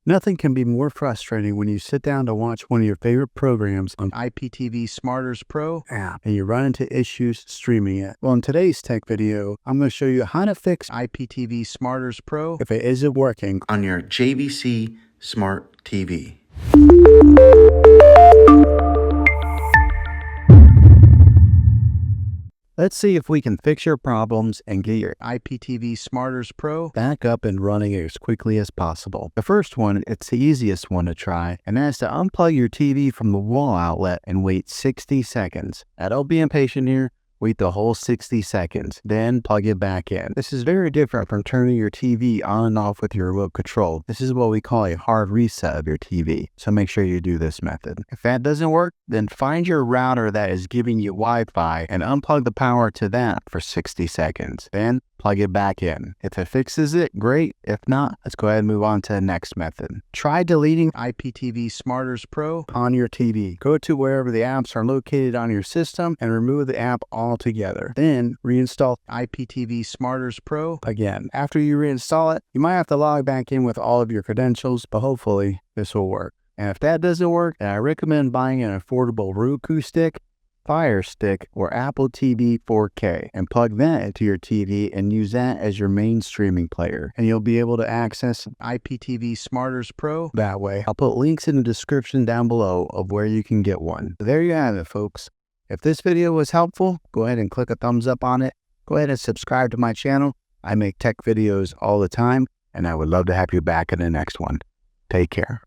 Nothing can be more frustrating when you sit down to watch one of your favorite programs on IPTV Smarters Pro App and you run into issues streaming it. Well, in today's tech video, I'm going to show you how to fix IPTV Smarters Pro if it isn't working on your JVC Smart TV. Let's see if we can fix your problems and get your IPTV Smarters Pro back up and running as quickly as possible. The first one, it's the easiest one to try, and that's to unplug your TV from the wall outlet and wait 60 seconds. Now, don't be impatient here. Wait the whole 60 seconds, then plug it back in. This is very different from turning your TV on and off with your remote control. This is what we call a hard reset of your TV, so make sure you do this method. If that doesn't work, then find your router that is giving you Wi-Fi and unplug the power to that for 60 seconds. Then plug it back in. If it fixes it, great. If not, let's go ahead and move on to the next method. Try deleting IPTV Smarters Pro on your TV. Go to wherever the apps are located on your system and remove the app altogether. Then reinstall IPTV Smarters Pro again. After you reinstall it, you might have to log back in with all of your credentials, but hopefully this will work. And if that doesn't work, then I recommend buying an affordable Roku stick, Fire Stick, or Apple TV 4K and plug that into your TV and use that as your main streaming player. And you'll be able to access IPTV Smarters Pro that way. I'll put links in the description down below of where you can get one. There you have it, folks. If this video was helpful, go ahead and click a thumbs up on it. Go ahead and subscribe to my channel. I make tech videos all the time, and I would love to have you back in the next one. Take care.